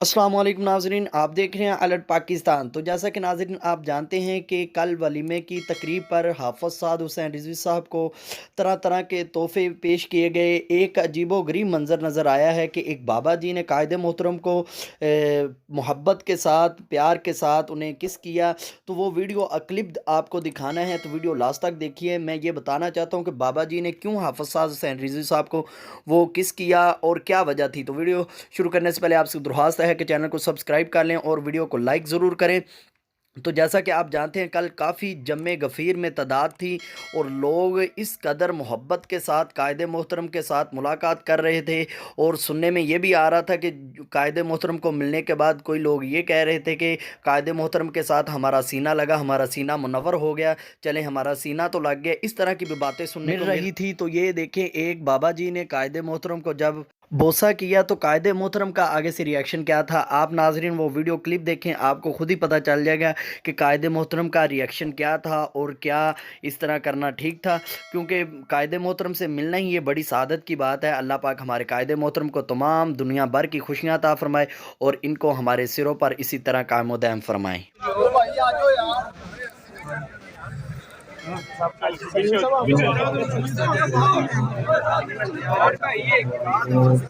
अस्सलाम वालेकुम नाज़रीन, आप देख रहे हैं अलर्ट पाकिस्तान। तो जैसा कि नाज़रीन आप जानते हैं कि कल वलीमे की तकरीब पर हाफ़िज़ साद हुसैन रिज़वी साहब को तरह तरह के तोहफ़े पेश किए गए। एक अजीबो-गरीब मंज़र नज़र आया है कि एक बाबा जी ने कायदे मोहतरम को मोहब्बत के साथ, प्यार के साथ उन्हें किस किया। तो वो वीडियो क्लिप आपको दिखाना है, तो वीडियो लास्ट तक देखिए। मैं ये बताना चाहता हूँ कि बाबा जी ने क्यों हाफ़िज़ साद हुसैन रिज़वी साहब को वो किस किया और क्या वजह थी। तो वीडियो शुरू करने से पहले आपसे दरख्वास्त है कि चैनल को सब्सक्राइब कर लें और वीडियो को लाइक ज़रूर करें। तो जैसा कि आप जानते हैं कल काफ़ी जम्मे गफ़ीर में तादाद थी और लोग इस कदर मोहब्बत के साथ कायदे मोहतरम के साथ मुलाकात कर रहे थे। और सुनने में ये भी आ रहा था कि कायदे मोहतरम को मिलने के बाद कोई लोग ये कह रहे थे कि कायदे मोहतरम के साथ हमारा सीना लगा, हमारा सीना मुनव्वर हो गया, चले हमारा सीना तो लग गया। इस तरह की भी बातें सुनने मिल रही थी। तो ये देखें, एक बाबा जी ने कायदे मोहतरम को जब बोसा किया तो कायदे मोहतरम का आगे से रिएक्शन क्या था। आप नाजरीन वो वीडियो क्लिप देखें, आपको खुद ही पता चल जाएगा कि कायदे मोहतरम का रिएक्शन क्या था और क्या इस तरह करना ठीक था। क्योंकि कायदे मोहतरम से मिलना ही ये बड़ी सादत की बात है। अल्लाह पाक हमारे कायदे मोहतरम को तमाम दुनिया भर की खुशियाँ अता फरमाए और इनको हमारे सिरों पर इसी तरह कायम व दायम फरमाए।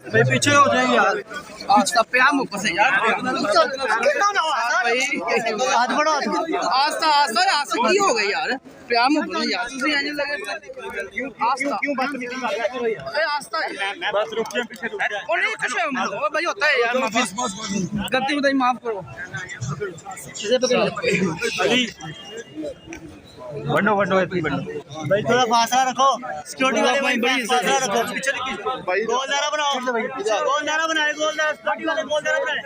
भाई पीछे हो जाएंगे यार। आस्ता प्याम ऊपर से यार। हाथ बढ़ो, आस्ता आस्ता आस्ता की हो गई यार। प्याम ऊपर से यार तुझे आने लगे। आस्ता क्यों बात नहीं कर रहा है? ए आस्ता बस रुकिए, पीछे रुकिए। और नहीं कुछ है भाई, होता है यार। बस गलती बताइए, माफ करो। किसे पकड़ अली बंडो बंडो ऐसे बंडो भाई, थोड़ा फासला रखो। सिक्योरिटी वाले भाई फासला रखो। पीछे गोलदारा बनाओ, गोलदारा बनाए, गोलदारा सिक्योरिटी वाले गोलदारा बनाए।